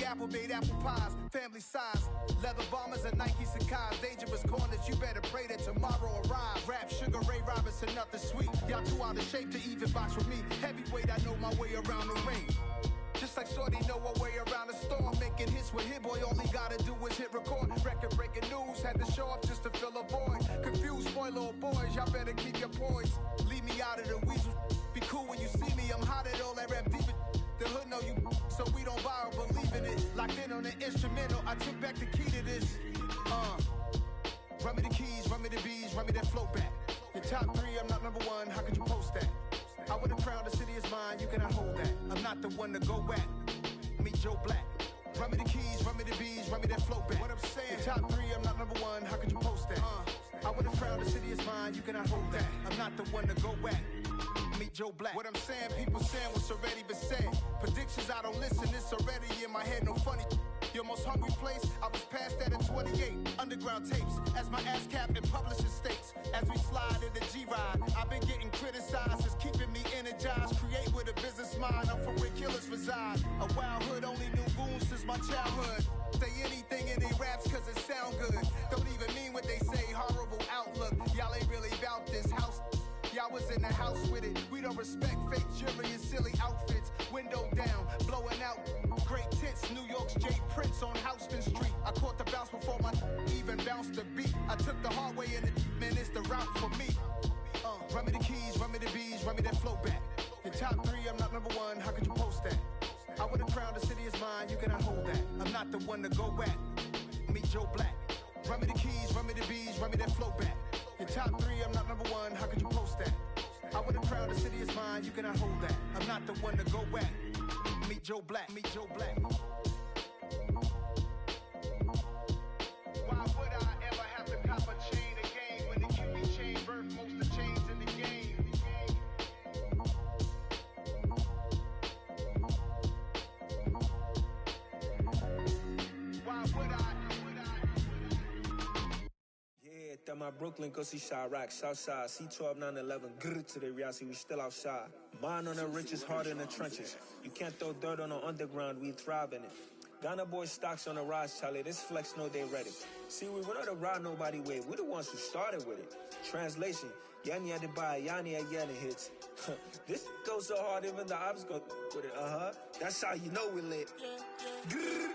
apple-made apple pies, family size. Leather bombers and Nike Sacai's. Dangerous corners, you better pray that tomorrow arrives. Rap, Sugar Ray Robinson, nothing sweet. Y'all too out of shape to even box with me. Heavyweight, I know my way around the ring. Just like Shorty know her way around the storm. Making hits with Hit Boy, all he gotta do is hit record. Record-breaking news, had to show up just to fill a void. Confused, spoiled little boys, y'all better keep your poise. Leave me out of the weasel. Be cool when you see me, I'm hot at all that rap deep. The hood know you, so we don't borrow, believe in it. Locked in on the instrumental, I took back the key to this. Run me the keys, run me the bees, run me that flow back. Your top three, I'm not number one, how could you post that? I would have crowned the city is mine, you cannot hold that. I'm not the one to go at. Meet Joe Black. Run me the keys, run me the bees, run me that flow back. What I'm saying, your top three, I'm not number one, how could you post that? I would have crowned the city is mine, you cannot hold that. I'm not the one to go at. Meet Joe Black. What I'm saying, people saying what's already been said. Predictions, I don't listen, it's already in my head, no funny. Your most hungry place, I was past that at 28. Underground tapes, as my ass cap in publishing states. As we slide in the G-Ride, I've been getting criticized, it's keeping me energized. Create with a business mind, I'm from where killers reside. A wild hood, only knew goons since my childhood. Say anything in they raps cause it sound good. Don't even mean what they say, horrible outlook. Y'all ain't really about this house. Y'all was in the house with it. We don't respect fake jewelry and silly outfits. Window down, blowing out great tits. New York's Jay Prince on Houston Street. I caught the bounce before my even bounced the beat. I took the hard way and it, man, it's the route for me. Run me the keys, run me the bees, run me that flow back. Your top three, I'm not number one, how could you post that? I would have crowned the city is mine, you cannot hold that. I'm not the one to go at. Meet Joe Black. Run me the keys, run me the bees, run me that flow back. Your top three, I'm not number one, how could you post that? I would have crowned the city is mine, you cannot hold that. I'm not the one to go at. Meet Joe Black, meet Joe Black. Why would I ever have to cop a chain again when the QB chain birthed most of the chains in the game? Why would I? At my Brooklyn, go see Chirac, Southside, C12, 911, grr to the reality, we still outside. Mine on the richest, heart in the trenches. You can't throw dirt on the underground, we thrive in it. Ghana boys stocks on the rise, Charlie, this flex know they ready. See, we were not a ride nobody wave, we the ones who started with it. Translation, Yanni had to buy, Yanni again hits. This goes so hard, even the ops go with it, That's how you know we lit. Grr,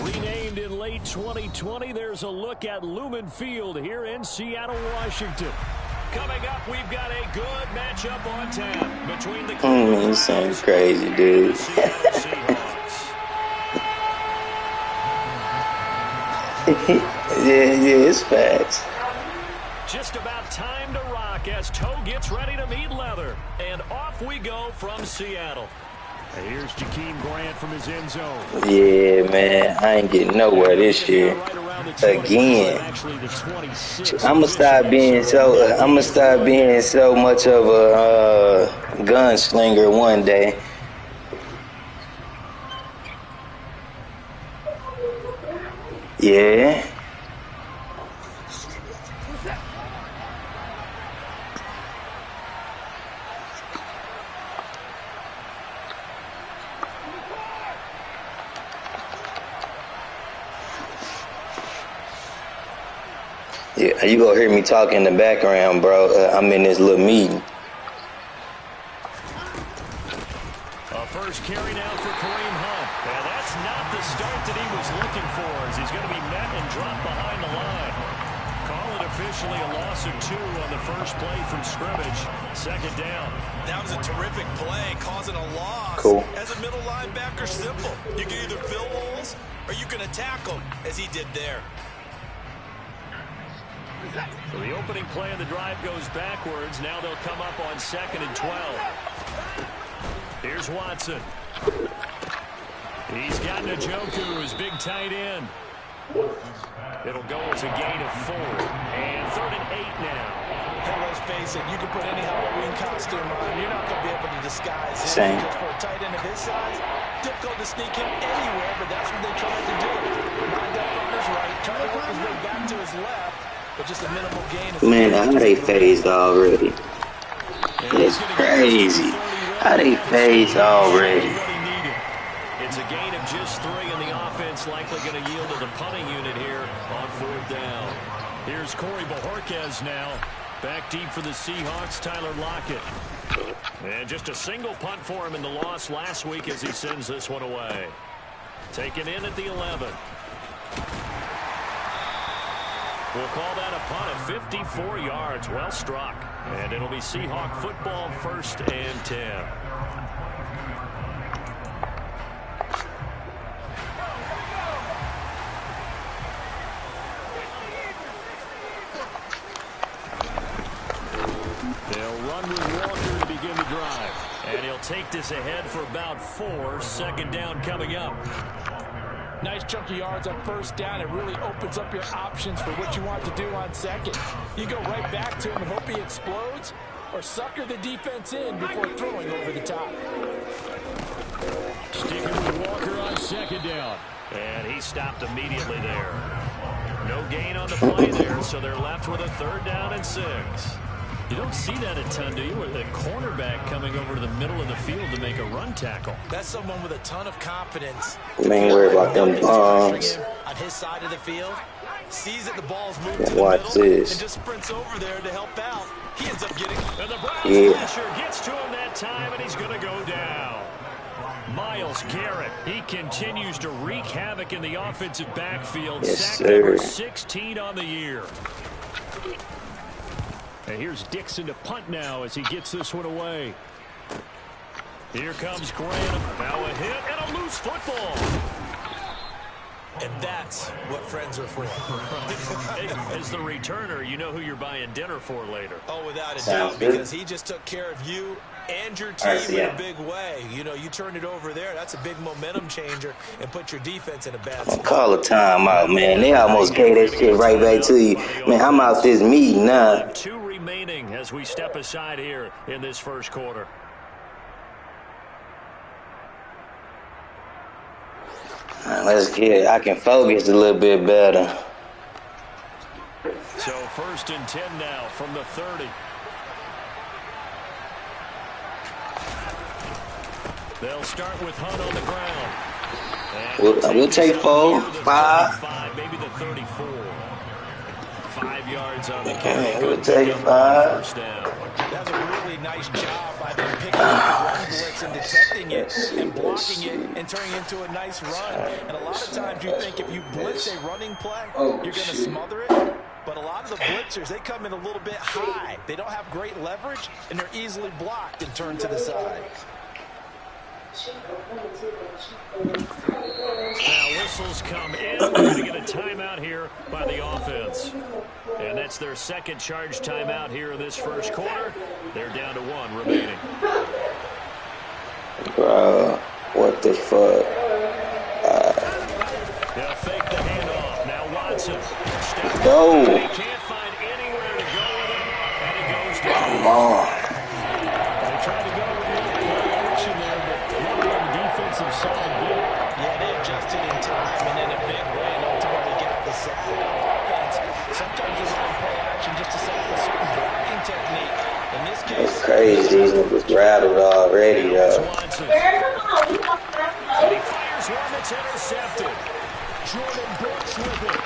Renamed in late 2020, there's a look at Lumen Field here in Seattle, Washington. Coming up, we've got a good matchup on tap between the you sound crazy, dude. yeah, it's facts. Just about time to rock as Toe gets ready to meet Leather. And off we go from Seattle. Here's Jakeem Grant from his end zone. Yeah, man, I ain't getting nowhere this year. Again, I'ma start being so much of a gunslinger one day. Yeah. Yeah, you gonna hear me talk in the background, bro. I'm in this little meeting. A first carry now for Kareem Hunt. And that's not the start that he was looking for, as he's going to be met and dropped behind the line. Call it officially a loss of 2 on the first play from scrimmage. Second down. That was a terrific play, causing a loss. Cool. As a middle linebacker, simple. You can either fill holes or you can attack them, as he did there. So the opening play of the drive goes backwards. Now they'll come up on 2nd and 12. Here's Watson. He's got Njoku, his big tight end. It'll go as a gain of 4. And 3rd and 8 now. Hey, let's face it, you can put any Halloween costume on. You're not going to be able to disguise it. Same. Because for a tight end of his size, difficult to sneak him anywhere, but that's what they tried to do. Lined up on his right, trying to work his way back to his left, but just a minimal gain. Man, how they phased already? It's crazy. How they phased already? It's a gain of just 3, and the offense likely going to yield to the punting unit here on 4th down. Here's Corey Bojorquez now. Back deep for the Seahawks, Tyler Lockett. And just a single punt for him in the loss last week as he sends this one away. Taken in at the 11. We'll call that a punt of 54 yards. Well struck. And it'll be Seahawk football, 1st and 10. They'll run with Walker to begin the drive. And he'll take this ahead for about 4. 2nd down coming up. Nice chunk of yards on 1st down. It really opens up your options for what you want to do on 2nd. You go right back to him and hope he explodes, or sucker the defense in before throwing over the top. Sticking with Walker on 2nd down. And he stopped immediately there. No gain on the play there, so they're left with a 3rd down and 6. You don't see that a ton, do you? With a cornerback coming over to the middle of the field to make a run tackle. That's someone with a ton of confidence. You ain't worried about them bombs. On his side of the field, sees that the ball's moved to the Watch middle, this. and just sprints over there to help out. He ends up getting... And the Browns pressure gets to him that time, and he's going to go down. Myles Garrett, he continues to wreak havoc in the offensive backfield. Yes, Sack number sir. 16 on the year. And here's Dixon to punt now as he gets this one away. Here comes Graham. Now a hit and a loose football. And that's what friends are for. Hey, as the returner, you know who you're buying dinner for later. Oh, without a Sounds doubt, good. because he just took care of you and your team All right, in yeah. a big way. You know, you turned it over there. That's a big momentum changer and put your defense in a bad spot. Call a timeout, man. They almost gave that shit right back to you. Man, I'm out this meeting now. 2 remaining as we step aside here in this 1st quarter. Let's get it. I can focus a little bit better. So 1st and 10 now from the 30. They'll start with Hunt on the ground. We'll take 4, 5. Maybe the 34. 5 yards on the Okay, carry. we'll Good take pickup on 5. 1st down. That's a really nice job by them picking up the run blitz and detecting it and blocking it and turning it into a nice run. And a lot of times you think if you blitz a running play, you're going to smother it. But a lot of the blitzers, they come in a little bit high. They don't have great leverage, and they're easily blocked and turned to the side. Now whistles come in. We're going to get a timeout here by the offense. And that's their 2nd charge timeout here in this 1st quarter. They're down to 1 remaining. Bro, what the fuck? They'll fake the handoff. Now Watson. Go. He can't find anywhere to go with it. And he goes down. Come on. They tried to go with the action there, but luckily on the defensive side did. Yeah, they adjusted in time and in a big way and ultimately got the sack. Offense, sometimes you're running play action just to set up a certain blocking technique. In this case, It's crazy. These niggas rattled already, though. Watson. And he fires one that's intercepted. Jordan Brooks with it.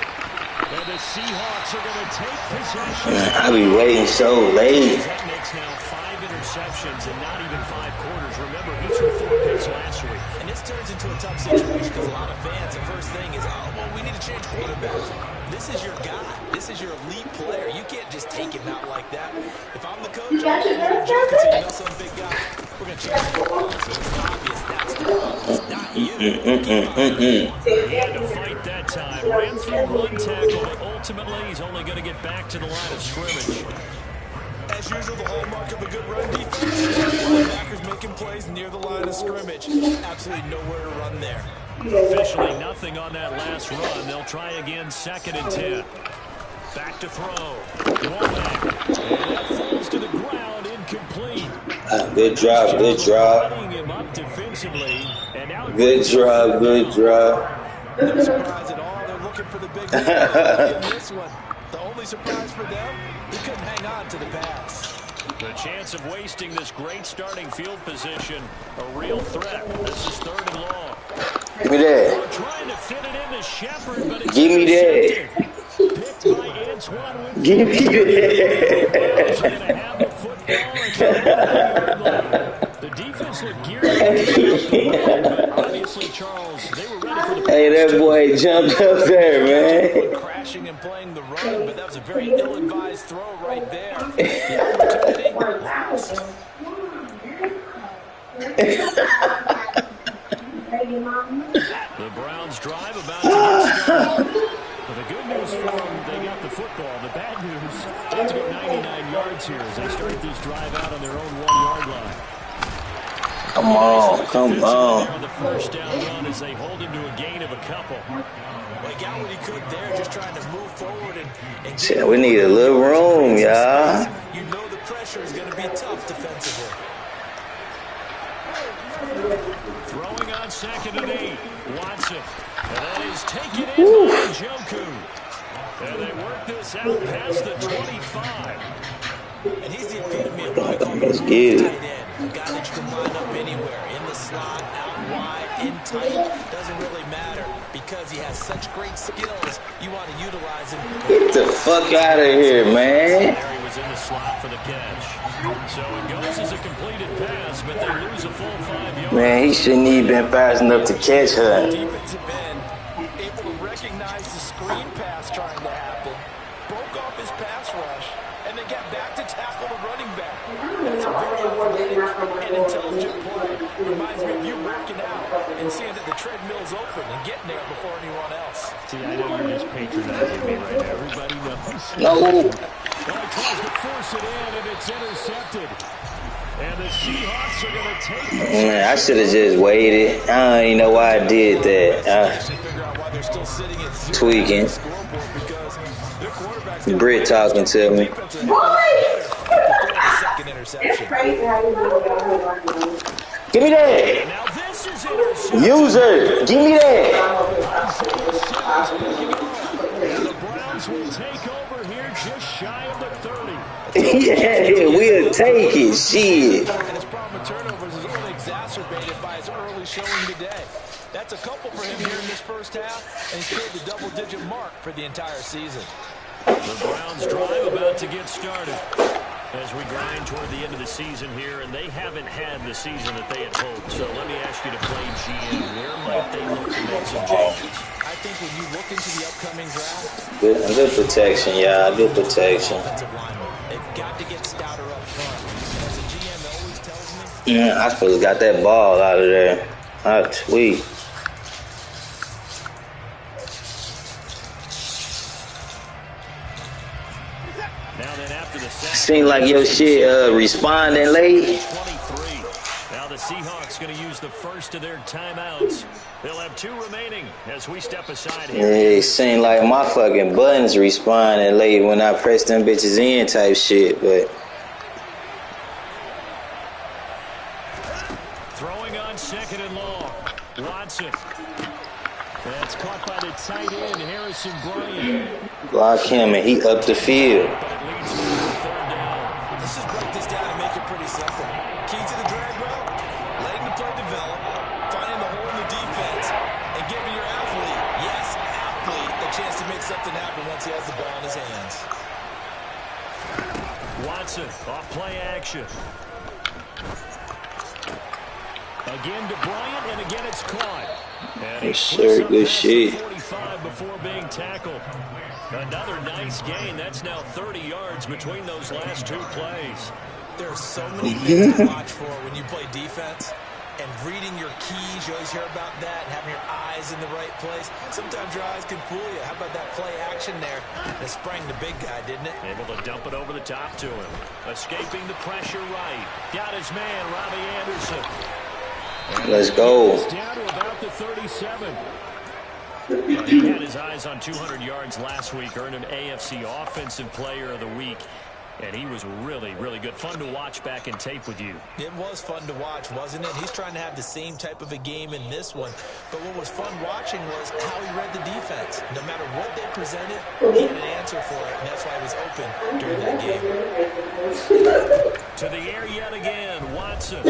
And the Seahawks are going to take possession. I be waiting so late. That makes now 5 interceptions in not even 5 quarters. Remember, he threw 4 picks last week. and this turns into a tough situation because a lot of fans, the first thing is, oh, well, we need to change quarterbacks. This is your guy. This is your elite player. You can't just take him out like that. If I'm the coach, I'm going to joke and say, you know, some big guy, we're going to change the quarterback. So it's obvious that's the problem. It's not you. He had to fight that time. Ran through one tackle, but ultimately he's only going to get back to the line of scrimmage. As usual, the hallmark of a good run defense. Linebackers making plays near the line of scrimmage. Absolutely nowhere to run there. Officially nothing on that last run. They'll try again, 2nd and 10. Back to throw. Womack. And that falls to the ground, incomplete. Good drop, good drop. Him up defensively. And now good drop, good drop. No surprise at all. They're looking for the big in this one. The only surprise for them, he couldn't hang on to the pass. The chance of wasting this great starting field position, a real threat. This is 3rd and long. Give me that. Trying to fit it into Shepard, but it's give me that. Picked by Antoine. Give me that. The defense looked geared up, but obviously, Charles, they were ready for the Hey, that boy jumped up there, man. Crashing and playing the run, but that was a very ill-advised throw right there. The opportunity lost. The Browns drive about to get started. Well, the good news for them, they got the football. The bad news, they have to go 99 yards here as they start this drive out on their own 1-yard line. Come on, come on. On the first down run as they hold him to a gain of a couple. Well, he got what he could there, just trying to move forward and Shit, we need a little room, y'all. You know the pressure is going to be tough defensively. Throwing on 2nd and 8. Watson. And that is taken in by Njoku. And they work this out past the 25. And he's the epitome of what we call a tight end. A guy that you can line up anywhere. In the slot, out wide, in tight. Doesn't really matter because he has such great skills. You want to utilize him. Get the fuck out of here, man. There he was in the slot for the catch. So it goes as a completed pass, but they lose a full 5 yards. Man, he shouldn't even been fast enough to catch her. Defensive end able to recognize the screen pass trying to happen, broke off his pass rush, and then got back to tackle the running back. That's a very athletic and intelligent play. Reminds me of you working out and seeing that the treadmill's open and getting there before anyone else. See, I know you're just patronizing me right now. Everybody knows. No. Well, he tries to force it in, and it's intercepted. And the Seahawks are going to take it. Man, I should have just waited. I don't even know why I did that. Tweaking. Britt talking to me. Give me that. Now this is intercepted. User, give me that. And the Browns will take over here just shy of the 30. Yeah, we'll take it. Shit. And his problem with turnovers is only exacerbated by his early showing today. That's a couple for him here in this first half, and he's cleared the double-digit mark for the entire season. The Browns drive about to get started as we grind toward the end of the season here, and they haven't had the season that they had hoped. So let me ask you to play GM. Where might they look to make some changes? I think when you look into the upcoming draft, Good protection, y'all. Good protection. they've got to get stouter up front. As a GM always tells me, Yeah, I supposed to got that ball out of there. I tweet. Now then, after the Seem like your shit responding late. 23. Now the Seahawks going to use the first of their timeouts. They'll have 2 remaining as we step aside here. Yeah, it seemed like my fucking buttons responding late when I press them bitches in type shit, but Throwing on 2nd and long. Watson. That's caught by the tight end, Harrison Bryant. block him and he up the field. But it leads to the 3rd down. let's just break this down and make it pretty simple. Key to the drag route, letting the play develop, finding the hole in the defense, and giving your athlete, yes, athlete, a chance to make something happen once he has the ball in his hands. Watson off play action. Again to Bryant, and again it's caught. And he Yes, sir. Good shit. 45 before being tackled. Another nice gain. That's now 30 yards between those last 2 plays. There are so many things to watch for when you play defense. and reading your keys. You always hear about that, and having your eyes in the right place. Sometimes your eyes can fool you. How about that play action there? That sprang the big guy, didn't it? Able to dump it over the top to him. Escaping the pressure right. Got his man, Robbie Anderson. Let's go. Down to about the 37. He had his eyes on 200 yards last week, earned an AFC Offensive Player of the Week, and he was really, really good. Fun to watch back in tape with you. It was fun to watch, wasn't it? He's trying to have the same type of a game in this one. But what was fun watching was how he read the defense. No matter what they presented, he had an answer for it, and that's why he was open during that game. To the air yet again, Watson.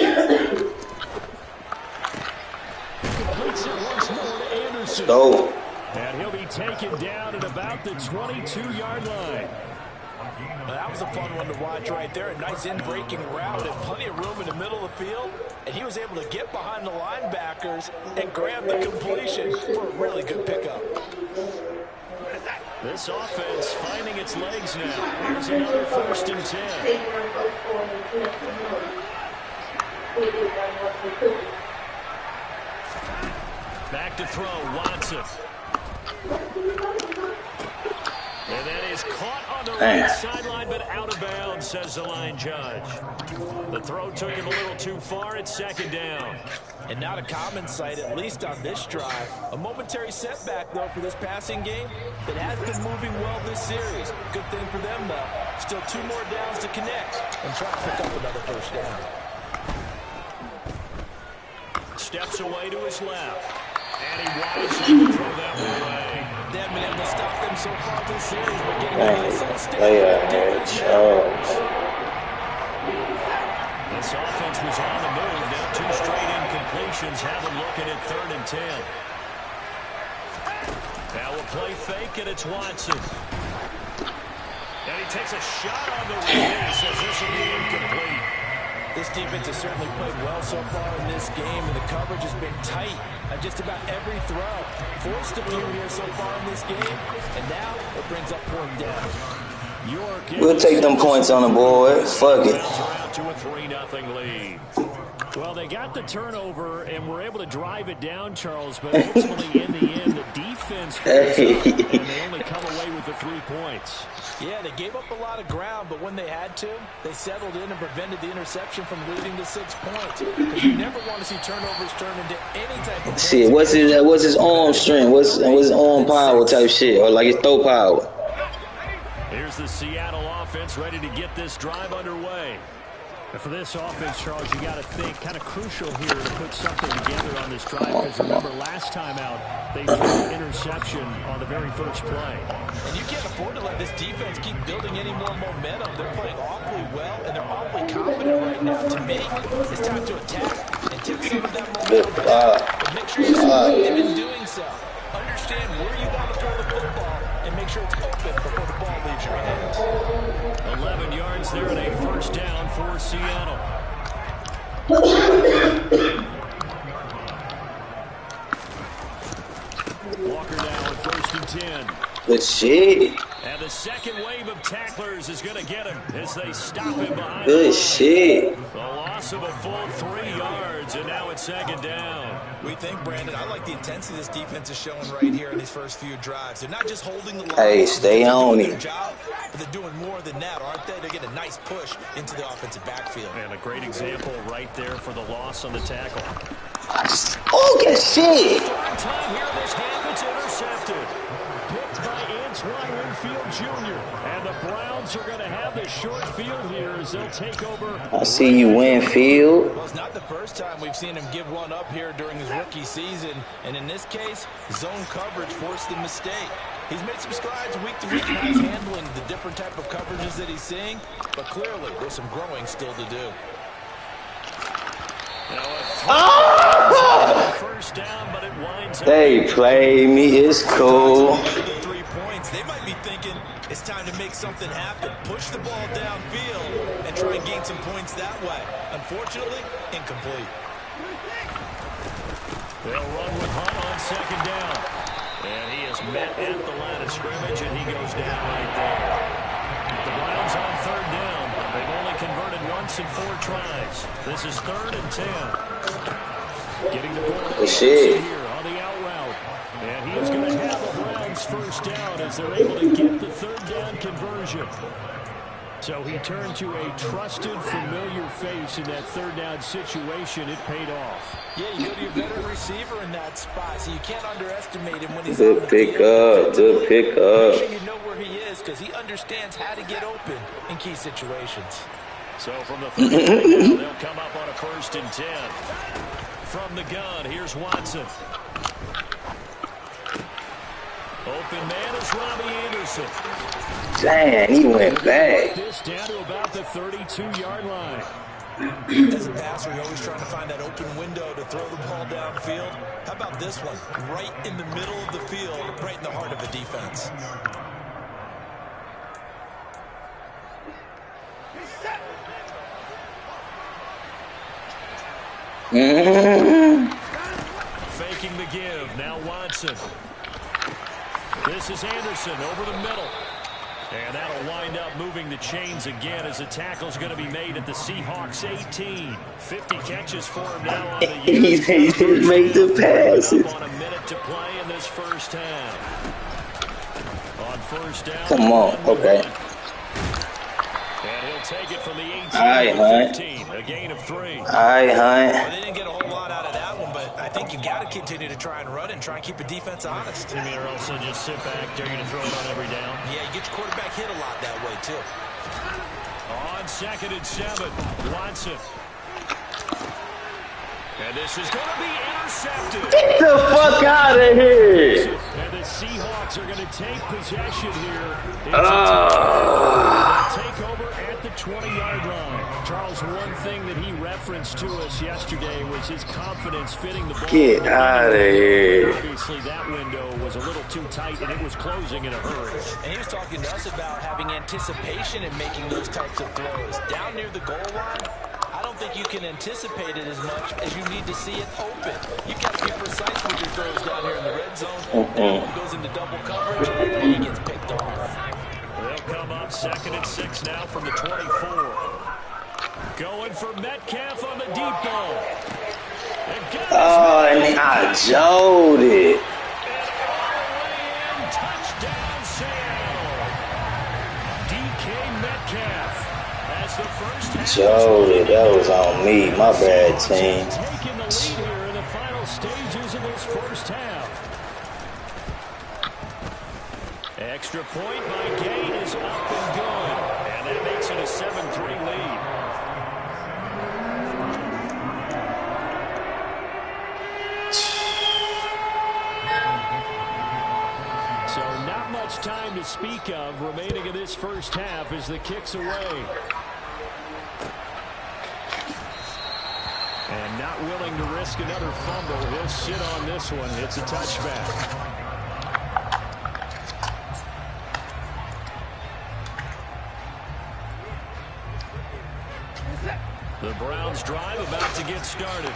Completes it once more to Anderson. Go. And he'll be taken down at about the 22-yard line. Well, that was a fun one to watch right there. A nice in-breaking route and plenty of room in the middle of the field. And he was able to get behind the linebackers and grab the completion for a really good pickup. This offense finding its legs now. Here's another 1st and 10. Back to throw, Watson. And that is caught on the right sideline, but out of bounds, says the line judge. The throw took him a little too far. It's 2nd down. And not a common sight, at least on this drive. A momentary setback, though, for this passing game that has been moving well this series. Good thing for them, though. Still 2 more downs to connect and try to pick up another 1st down. Steps away to his left. And he wisely to throw that one away. They haven't been able to stop them so far this series, but getting a nice little step. This offense was on the move. Now 2 straight incompletions have them looking at 3rd and 10. Now we'll play fake, and it's Watson. And he takes a shot on the release as this will be incomplete. This defense has certainly played well so far in this game, and the coverage has been tight on just about every throw. Forced a few here so far in this game, and now it brings up 4th down. We'll take them points on the board. Fuck it. To a 3-0 lead. Well, they got the turnover and were able to drive it down, Charles, but ultimately in the end, the defense and they only come away with the 3 points. Yeah, they gave up a lot of ground, but when they had to, they settled in and prevented the interception from leading to 6 points. Because you never want to see turnovers turn into any type of shit. What's his arm strength? What's his arm power type shit, or like his throw power? Here's the Seattle offense ready to get this drive underway. And for this offense, Charles, you got to think kind of crucial here to put something together on this drive. Because remember, last time out, they threw an interception on the very first play. And you can't afford to let this defense keep building any more momentum. They're playing awfully well, and they're awfully confident right now. To me, it's time to attack and take some of that momentum back. But make sure you're selective in doing so. Understand where you want to throw the football and make sure it's open before the ball leaves your hands. 11 yards there and a 1st down for Seattle. Walker now at 1st and 10. Good shit. And the second wave of tacklers is going to get him as they stop him behind. Good shit. The loss of a full 3 yards, and now it's 2nd down. We think, Brandon, I like the intensity this defense is showing right here in these first few drives. They're not just holding the line. Hey, stay on it. But they're doing more than that, aren't they? They're getting a nice push into the offensive backfield. And a great example right there for the loss on the tackle. Oh, good shit. Third time here in this half, it's intercepted. Picked by Antoine Winfield Jr. And the Browns are going to have the short field here as they'll take over. I see you, Winfield. Well, it's not the first time we've seen him give one up here during his rookie season. And in this case, zone coverage forced the mistake. He's made some strides week to week now. He's handling the different type of coverages that he's seeing. But clearly, there's some growing still to do. First down, but it winds up. They play me. It's cool. 3 points. They might be thinking it's time to make something happen. Push the ball downfield and try and gain some points that way. Unfortunately, incomplete. They'll run with Hunt on 2nd down. And he is met at the line of scrimmage, and he goes down right there. The Browns on 3rd down. They've only converted once in 4 tries. This is 3rd and 10. Getting the ball Good shit. here on the out route. And he is going to have the Browns first down as they're able to get the third down conversion. So he turned to a trusted, familiar face in that third down situation. It paid off. Yeah, you go to your veteran receiver in that spot, so you can't underestimate him when he's Good pickup. Good pickup. Make sure you know where he is because he understands how to get open in key situations. So from the 30 now, they'll come up on a 1st and 10. From the gun, here's Watson. Open man is Robbie Anderson. Damn, he went back. This down to about the 32-yard line. As a passer, you're always trying to find that open window to throw the ball downfield. How about this one? Right in the middle of the field, right in the heart of the defense. Faking the give. Now Watson. This is Anderson over the middle. And that'll wind up moving the chains again as the tackle's going to be made at the Seahawks 18. 50 catches for him now on the year. He didn't make the passes. On a minute to play in this first half. On first down. Come on, okay. And he'll take it from the 18 to 15. A gain of 3. All right, Hunt. Well, they didn't get a whole lot out of that one, but I think you got to continue to try and run and try and keep the defense honest. You mean, or also just sit back, dare you to throw it on every down? Yeah, you get your quarterback hit a lot that way, too. On 2nd and 7, Watson. And this is going to be intercepted. Get the fuck out of here. And the Seahawks are going to take possession here. Take over at the 20-yard line. Charles, one thing that he referenced to us yesterday was his confidence fitting the ball. Get out of here. Obviously, that window was a little too tight, and it was closing in a hurry. And he was talking to us about having anticipation in making those types of throws. Down near the goal line, I don't think you can anticipate it as much as you need to see it open. You've got to be precise with your throws down here in the red zone. That one goes into double coverage, and he gets picked off. They'll come up 2nd and 6 now from the 24. Going for Metcalf on the deep ball. Oh, and I jolted it. Touchdown, Seattle. DK Metcalf as the first half. Jolted. That was on me. My bad, team. Taking the lead here in the final stages of this first half. Extra point by Gay is up and good. And that makes it a 7-3 lead. So not much time to speak of remaining in this first half as the kick's away. And not willing to risk another fumble. He'll sit on this one. It's a touchback. The Browns drive about to get started.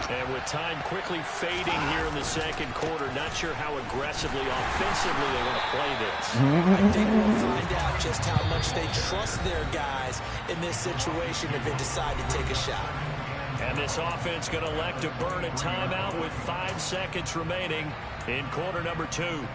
And with time quickly fading here in the second quarter, not sure how aggressively, offensively they want to play this. I think we'll find out just how much they trust their guys in this situation if they decide to take a shot. And this offense going to elect to burn a timeout with 5 seconds remaining in quarter number 2.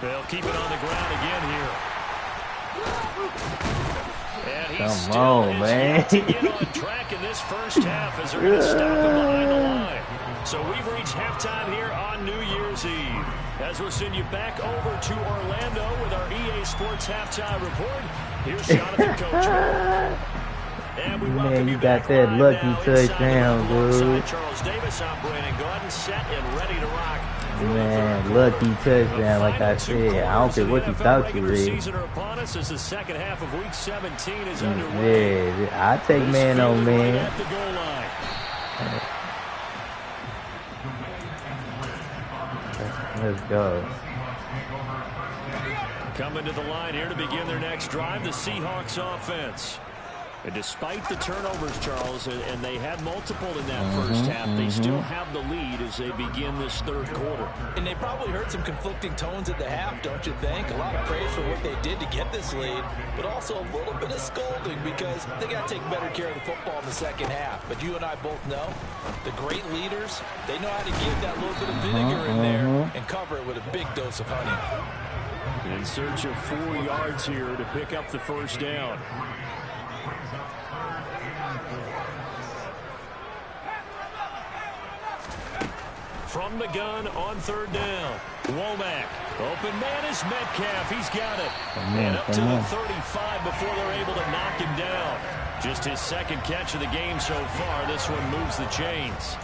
They'll keep it on the ground again here. And he Come on, man. to get on track in this first half as they're going to stop him behind the line. So we've reached halftime here on New Year's Eve. As we'll send you back over to Orlando with our EA Sports Halftime Report, here's Jonathan Coachman. Man, you got that lucky touchdown, dude. Charles Davis, I'm Brandon Gordon, set and ready to rock. Man, lucky touchdown, like I said. I don't care what you thought you read. Season are upon us as the second half of Week 17 is underway. Yeah, I take man on man. At the goal line. Let's go. Coming to the line here to begin their next drive, the Seahawks offense. And despite the turnovers, Charles, and they had multiple in that first half, they still have the lead as they begin this third quarter. And they probably heard some conflicting tones at the half, don't you think? A lot of praise for what they did to get this lead, but also a little bit of scolding because they got to take better care of the football in the second half. But you and I both know the great leaders, they know how to give that little bit of vinegar in there and cover it with a big dose of honey. In search of 4 yards here to pick up the first down. From the gun on third down. Womack. Open man is Metcalf. He's got it. And up to the 35 before they're able to knock him down. Just his second catch of the game so far. This one moves the chains.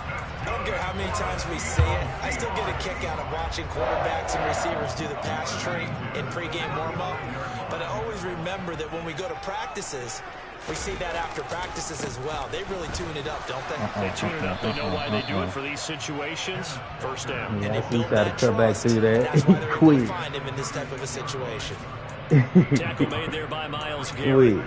I don't care how many times we see it. I still get a kick out of watching quarterbacks and receivers do the pass tree in pregame warm-up. But I always remember that when we go to practices, we see that after practices as well. They really tune it up, don't they? They tune it up. They know why they do it for these situations. First down. Yeah, he tried to cut back through that. That's why they're able Quick. to find him in this type of a situation. Tackle made there by Myles Garrett.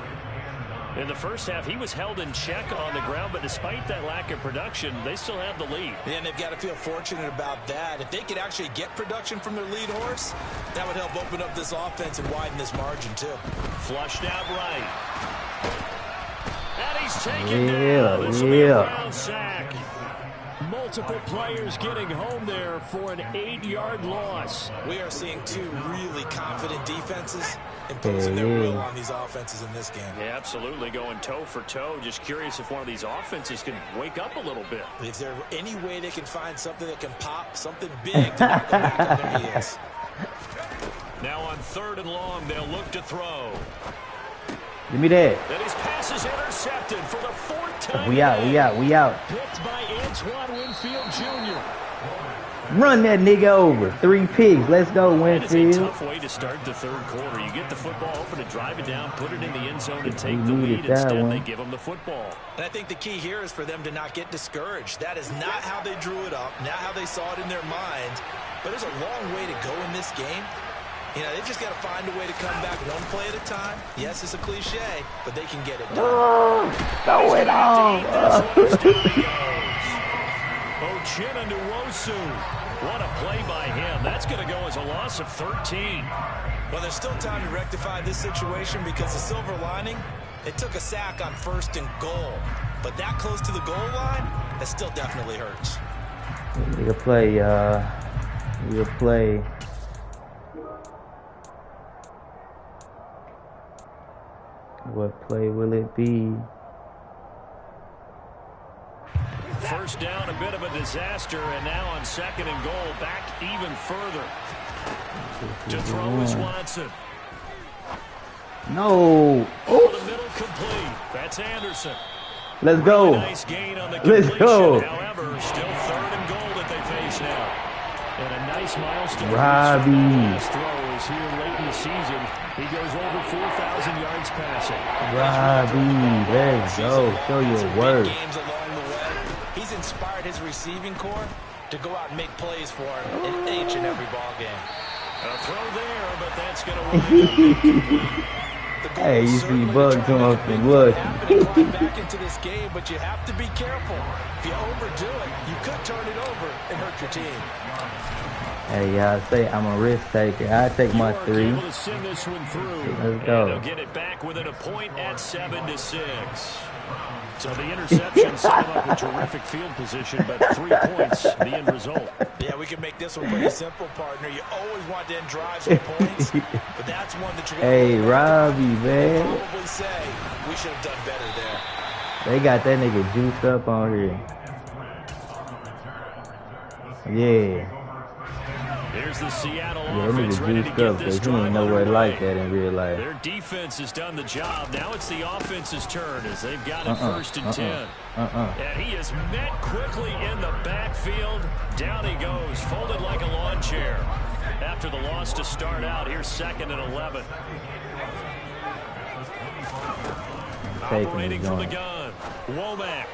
In the first half, he was held in check on the ground, but despite that lack of production, they still have the lead. And they've got to feel fortunate about that. If they could actually get production from their lead horse, that would help open up this offense and widen this margin, too. Flushed out right. And he's taken down. This will be a ground sack. Multiple players getting home there for an 8-yard loss. We are seeing two really confident defenses imposing their will on these offenses in this game. Yeah, absolutely, going toe for toe. Just curious if one of these offenses can wake up a little bit. Is there any way they can find something that can pop, something big to knock them back on their heels? Now on third and long, they'll look to throw. Give me that. And his pass is intercepted for the 4th time. We out. Picked by Antoine Winfield Jr. Run that nigga over. 3 picks. Let's go, Winfield. It's a tough way to start the third quarter. You get the football open to drive it down, put it in the end zone, and take the lead. Instead, they give them the football. And I think the key here is for them to not get discouraged. That is not how they drew it up, not how they saw it in their mind. But there's a long way to go in this game. You know, they've just got to find a way to come back one play at a time. Yes, it's a cliche, but they can get it done. Throw it on. Uchenna Nwosu. What a play by him. That's going to go as a loss of 13. Well, there's still time to rectify this situation because the silver lining, it took a sack on 1st and goal. But that close to the goal line, that still definitely hurts. You play, you play. What play will it be? First down, a bit of a disaster, and now on 2nd and goal, back even further. To throw is Watson. No. Oh. The middle complete. That's Anderson. Let's go. Nice gain on the completion. Let's go. However, still 3rd and goal that they face now. And a nice milestone. Robbie. His throw is here late in the season. He goes over 4,000 yards passing. Robbie, let's go. Show your work. Games along the way. He's inspired his receiving corps to go out and make plays for him in each and every ball game. A throw there, but that's going to Hey, you see Bugs on some wood. back into this game, but you have to be careful. If you overdo it, you could turn it over and hurt your team. Hey, y'all say I'm a risk taker. I take my 3. able to send this one through. Let's go. And they'll get it back within a point at 7-6. So the interception set him up with terrific field position, but 3 points, the end result. Yeah, we can make this one pretty simple, partner. You always want to end drives with points, but that's one that you're Hey, Robbie, man. probably say we should have done better there. They got that nigga juiced up on here. Yeah. Here's the Seattle Yeah, offense that ready nigga to juiced get up this because he drive ain't nowhere underway. like that in real life. Their defense has done the job. Now it's the offense's turn as they've got it 1st and 10. And he is met quickly in the backfield. Down he goes, folded like a lawn chair. After the loss to start out, here's 2nd and 11. Operating from the gun, Womack.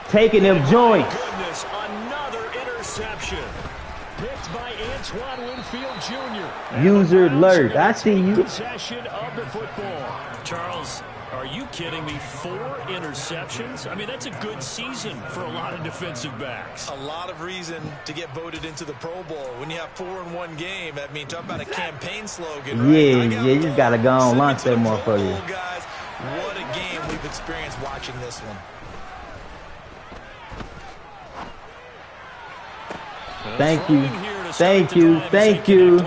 Taking them joints. Goodness, another interception. Picked by Antoine Winfield Jr. User alert. I see you. Possession of the football. Charles, are you kidding me? 4 interceptions? I mean, that's a good season for a lot of defensive backs. A lot of reason to get voted into the Pro Bowl. When you have 4 in one game, I mean, talk about a campaign slogan. Right? Yeah, you just got to go and launch that motherfucker. Guys, what a game we've experienced watching this one. Thank you. Thank you. Thank you.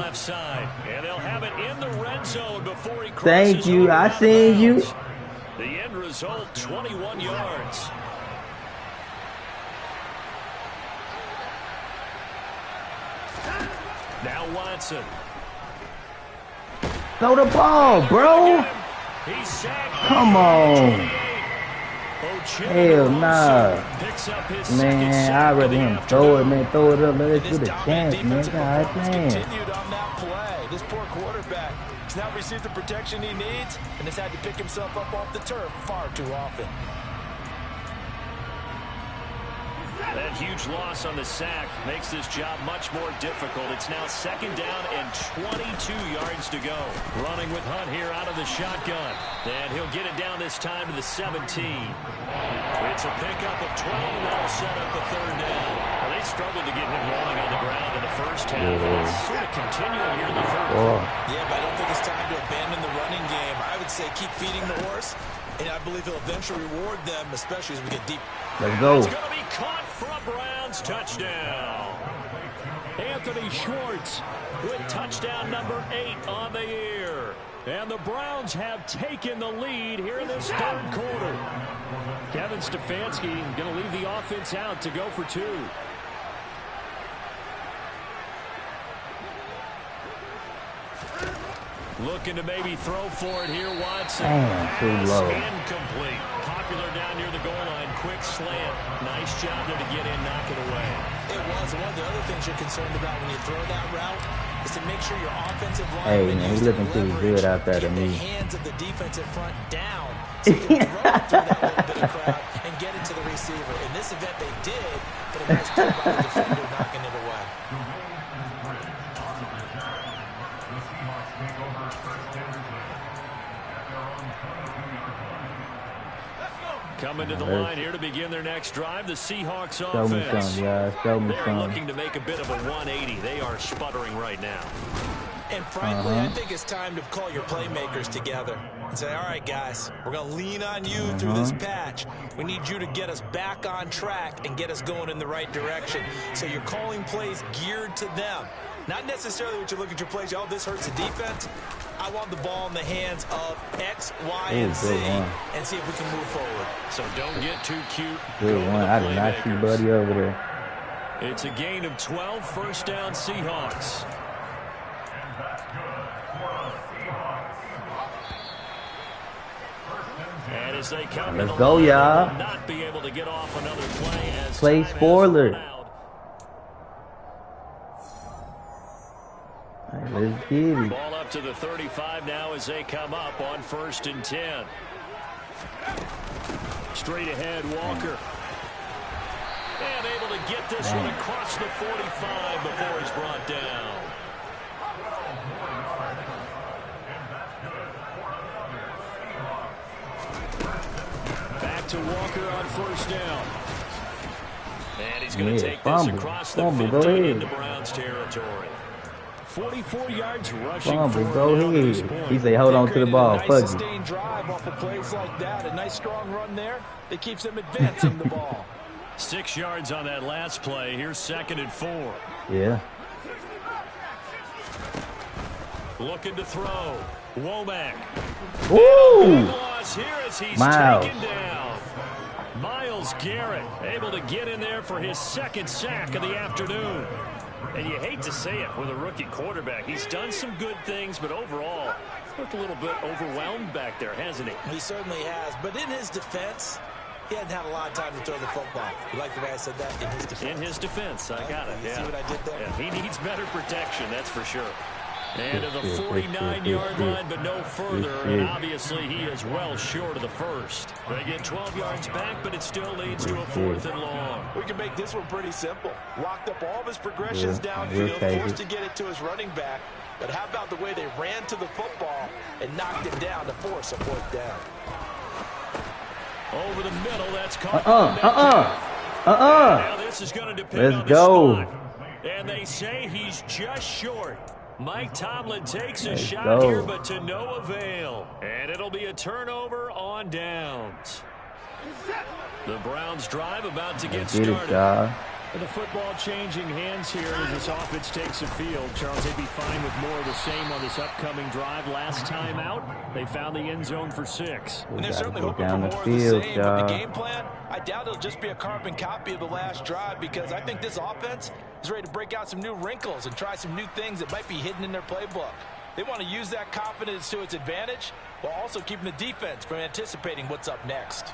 Thank you. I seen you. The end result, 21 yards. Now Watson. Throw the ball, bro. Come on. Hell nah. Man, I'd rather him throw it, man. Throw it up. Let us get a chance, man. God damn. Continued on that play. This poor quarterback has not received the protection he needs and has had to pick himself up off the turf far too often. That huge loss on the sack makes this job much more difficult. It's now 2nd down and 22 yards to go. Running with Hunt here out of the shotgun. And he'll get it down this time to the 17. It's a pickup of 12, and that'll set up the 3rd down. Well, they struggled to get him rolling on the ground in the first half. It's sort of continuing here in the 3rd. Yeah, but I don't think it's time to abandon the running game. I would say keep feeding the horse, and I believe he'll eventually reward them, especially as we get deep. Let's go. It's going to be caught for a Browns touchdown. Anthony Schwartz with touchdown number 8 on the year. And the Browns have taken the lead here in this 3rd quarter. Kevin Stefanski going to leave the offense out to go for 2. Looking to maybe throw for it here, Watson. Damn, too low. Incomplete. Popular down near the goal line. Quick slant. Nice job there to get in, knock it away. It was. One of the other things you're concerned about when you throw that route is to make sure your offensive line. Hey, man, he's looking pretty good out there to me. The hands of the defensive front down, so you can run through that little bit of crowd and get it to the receiver. In this event, they did, but a nice job by the defender knocking it away. Coming to the line here to begin their next drive, the Seahawks offense. Show me some, guys. Show me They're some. looking to make a bit of a 180. They are sputtering right now. And frankly, I think it's time to call your playmakers together and say, all right, guys, we're going to lean on you through this patch. We need you to get us back on track and get us going in the right direction. So you're calling plays geared to them. Not necessarily what you look at your plays, oh, this hurts the defense. I want the ball in the hands of X, Y, and Z and see if we can move forward. So don't get too cute. Good one. I did not see Buddy over there. It's a gain of 12, 1st down Seahawks. And as they come Let's go, y'all. Not be able to get off another play as play spoiler. Let's get it. Ball up to the 35 now as they come up on 1st and 10. Straight ahead, Walker. And able to get this one across the 45 before he's brought down. Back to Walker on 1st down. And he's going to take this across the 50 into Browns territory. 44 yards rushing Go ahead. He say, hold on to the ball. Fuck you. Sustained drive off of plays like that. A nice strong run there that keeps them advancing the ball. 6 yards on that last play. Here's 2nd and 4. Yeah. Looking to throw. Womack. Woo! Loss here as he's Miles. taken down. Myles Garrett able to get in there for his 2nd sack of the afternoon. And you hate to say it with a rookie quarterback. He's done some good things, but overall, looked a little bit overwhelmed back there, hasn't he? He certainly has. But in his defense, he hadn't had a lot of time to throw the football. You like the way I said that? In his defense. In his defense, I got it. You see what I did there? Yeah, he needs better protection, that's for sure. And to the 49-yard line, but no further. And obviously, he is well short of the first. They get 12 yards back, but it still leads to a 4th and long. We can make this one pretty simple. Locked up all of his progressions downfield, forced to get it to his running back. But how about the way they ran to the football and knocked it down to force a 4th down? Over the middle, that's caught. Now this is going to depend on the spot. And they say he's just short. Mike Tomlin takes a shot here, but to no avail. And it'll be a turnover on downs. The Browns drive about to get started. And the football changing hands here as this offense takes the field. Charles, they'd be fine with more of the same on this upcoming drive. Last time out, they found the end zone for 6. And they're certainly hoping for more of the same. But the game plan, I doubt it'll just be a carbon copy of the last drive, because I think this offense is ready to break out some new wrinkles and try some new things that might be hidden in their playbook. They want to use that confidence to its advantage while also keeping the defense from anticipating what's up next.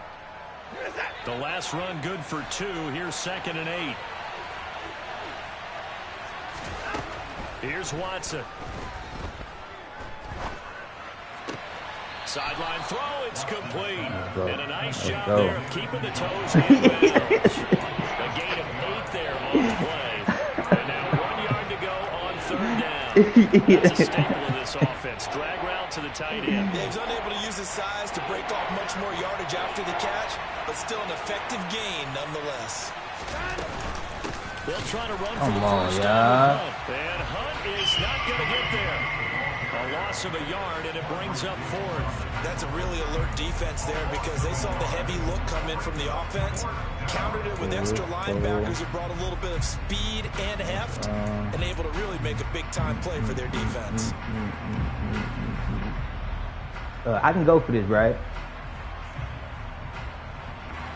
The last run good for 2. Here's 2nd and 8. Here's Watson. Sideline throw, it's complete. And a nice job there of keeping the toes in bounds. A gain of 8 there on the play. And now 1 yard to go on 3rd down. That's a staple of this offense. Drag route to the tight end. Dave's unable to use his size to break off much more yardage after the catch, but still an effective gain nonetheless. They'll try to run for the first down. And Hunt is not going to get there. A loss of a yard, and it brings up 4th. That's a really alert defense there, because they saw the heavy look come in from the offense, countered it with extra linebackers who brought a little bit of speed and heft, and able to really make a big-time play for their defense. I can go for this, right?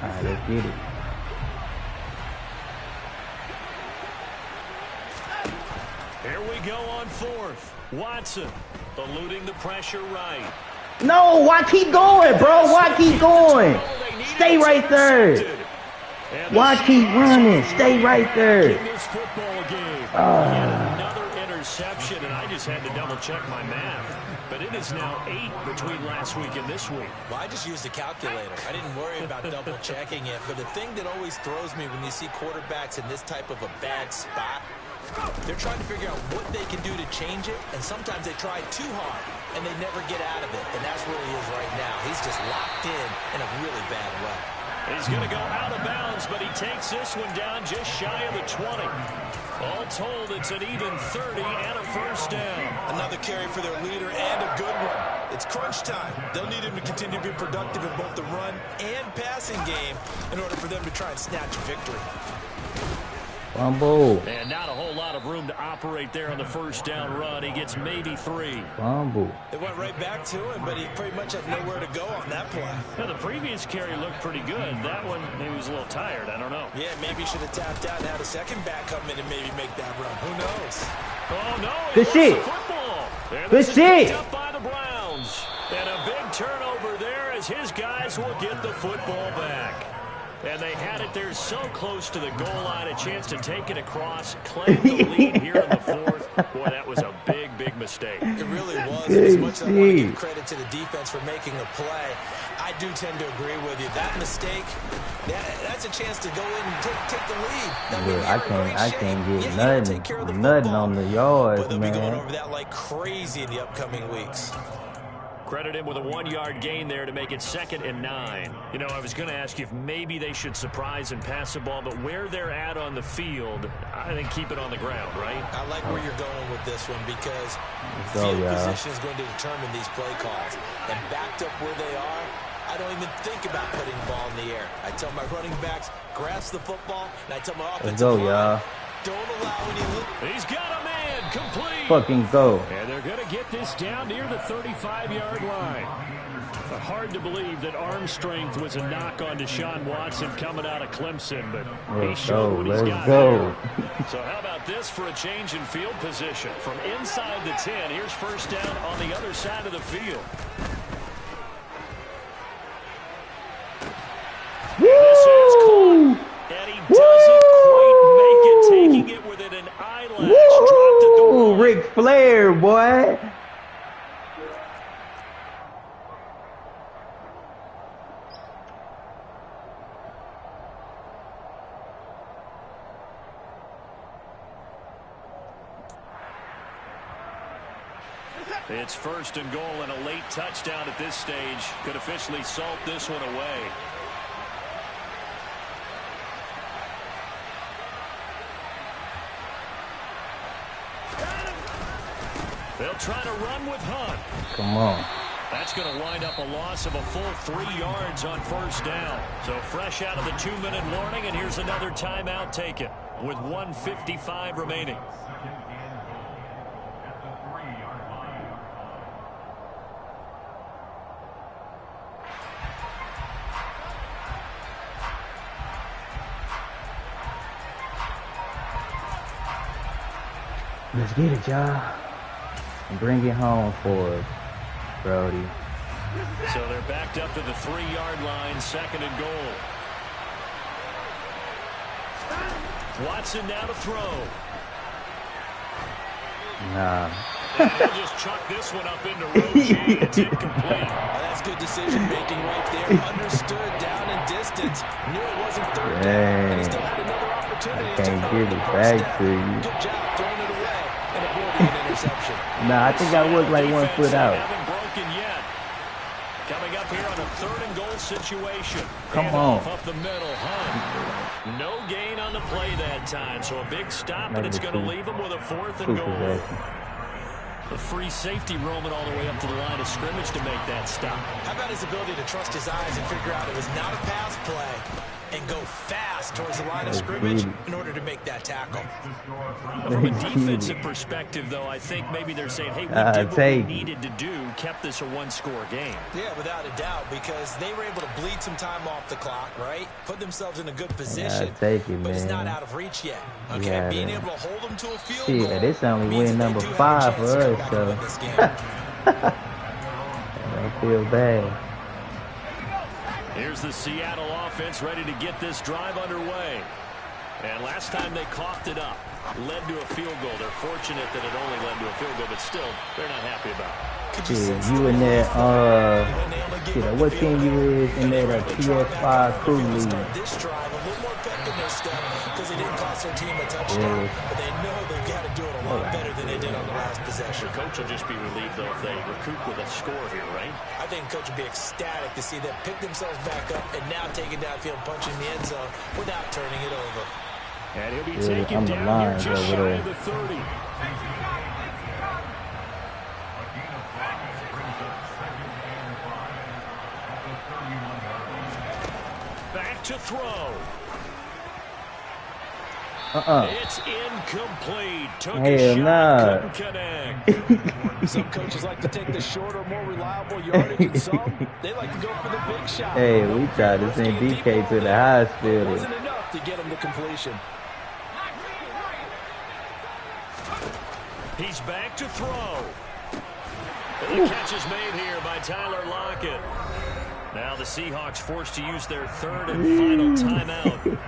All right, let's get it. Here we go on 4th. Watson eluding the pressure right. No, why keep going, bro? Why keep going? Stay right there. Why keep running? Stay right there. This football game. Another interception, and I just had to double-check my math. But it is now 8 between last week and this week. Well, I just used a calculator. I didn't worry about double-checking it. But the thing that always throws me when you see quarterbacks in this type of a bad spot, they're trying to figure out what they can do to change it, and sometimes they try too hard, and they never get out of it, and that's where he is right now. He's just locked in a really bad way. He's going to go out of bounds, but he takes this one down just shy of the 20. All told, it's an even 30 and a first down. Another carry for their leader and a good one. It's crunch time. They'll need him to continue to be productive in both the run and passing game in order for them to try and snatch a victory. Fumble. And not a whole lot of room to operate there on the first down run. He gets maybe 3. Fumble. They went right back to him, but he pretty much had nowhere to go on that play. Now, the previous carry looked pretty good. That one, he was a little tired. I don't know. Yeah, maybe he should have tapped out and had a second back come in and maybe make that run. Who knows? Oh, no. Good shit. Good shit. Up by the Browns. And a big turnover there as his guys will get the football back. And they had it there so close to the goal line, a chance to take it across, claim the lead here in the 4th. Boy, that was a big, big mistake. It really was. And as much as I want to give credit to the defense for making the play, I do tend to agree with you. That mistake, that's a chance to go in and take the lead. I can't get nothing on the yards, but they'll man. be going over that like crazy in the upcoming weeks. Credit him with a 1-yard gain there to make it 2nd and 9. You know, I was going to ask you if maybe they should surprise and pass the ball, but where they're at on the field, I think keep it on the ground, right? I like where you're going with this one, because field position is going to determine these play calls. And backed up where they are, I don't even think about putting the ball in the air. I tell my running backs, grasp the football, and I tell my offensive line, don't allow any... He's got a man, complete. Fucking go. And they're going to get this down near the 35-yard line. But hard to believe that arm strength was a knock on Deshaun Watson coming out of Clemson, but he showed what he's got there. So how about this for a change in field position? From inside the 10, here's first down on the other side of the field. Woo! And he doesn't quite make it, taking it within an eyelash. Dropped at the Ric Flair, boy. It's 1st and goal, and a late touchdown at this stage could officially salt this one away. They'll try to run with Hunt. Come on. That's going to wind up a loss of a full 3 yards on 1st down. So fresh out of the 2-minute warning, and here's another timeout taken with 1:55 remaining. Let's get it, y'all. And bring it home for us, Brody. So they're backed up to the 3-yard line, 2nd and goal. Watson now to throw. Nah. They'll just chuck this one up into Roche. It's incomplete. That's good decision-making right there. Understood down and distance. Knew it wasn't 3rd down, and he still had another opportunity. I can't give it back to you. Good job throwing it away and avoiding an interception. Nah, I think I was like 1 foot out. Haven't broken yet. Coming up here on a 3rd and goal situation. Come on. Up the middle, Hunt. No gain on the play that time, so a big stop, but it's going to leave him with a 4th and goal. The free safety roaming all the way up to the line of scrimmage to make that stop. How about his ability to trust his eyes and figure out it was not a pass play and go fast towards the line of scrimmage in order to make that tackle? From a defensive perspective, though, I think maybe they're saying, hey, we did what we needed to do, kept this a 1-score game. Yeah, without a doubt, because they were able to bleed some time off the clock, right? Put themselves in a good position, but it's not out of reach yet. Okay, being able to hold them to a field goal. Yeah, this only win number 5 for us, so I feel bad. Here's the Seattle offense ready to get this drive underway. And last time they coughed it up, led to a field goal. They're fortunate that it only led to a field goal, but still, they're not happy about it. Yeah, you in there, what team you is in there, the PS5 Crew League. This drive a little more pep in their step because it didn't cost their team a touchdown, but they know they've got to do it a lot better than they did on the last possession. The coach will just be relieved, though, if they recoup with a score here, right? I think coach will be ecstatic to see them pick themselves back up and now take it downfield, punching the end zone without turning it over. And he'll be taken down here just shy of the 30. Back to throw. It's incomplete. Took a shot, couldn't connect. Some coaches like to take the shorter, more reliable yardage, and some they like to go for the big shot. Hey, we tried to send DK to the hospital. It wasn't enough to get him to completion. He's back to throw. The catch is made here by Tyler Lockett. Now the Seahawks forced to use their 3rd and final timeout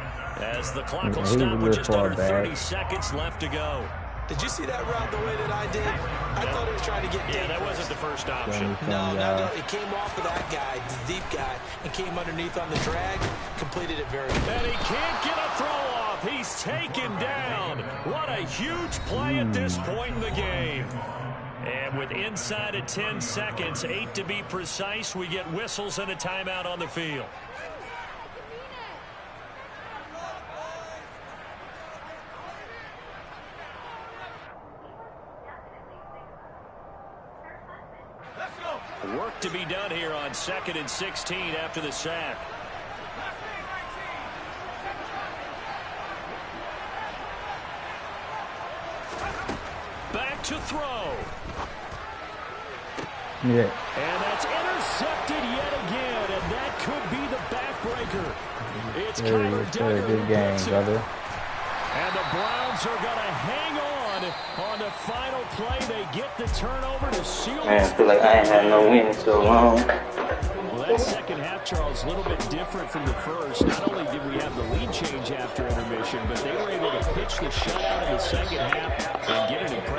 as the clock will stop with just under 30 seconds left to go. Did you see that route the way that I did? I thought he was trying to get deep. Yeah, that wasn't the first option. No. It came off of that guy, the deep guy, and came underneath on the drag. Completed it very well. And he can't get a throw off. He's taken down. What a huge play at this point in the game. And with inside of 10 seconds, 8 to be precise, we get whistles and a timeout on the field. Work to be done here on 2nd and 16 after the sack. Back to throw. Yeah. And that's intercepted yet again, and that could be the backbreaker. It's Kyler Duggar. Good game, brother. And the Browns are going to hang on the final play. They get the turnover to seal. Man, I feel like I ain't had no win in so long. Well, that second half, Charles, a little bit different from the first. Not only did we have the lead change after intermission, but they were able to pitch the shutout in the second half and get an impressive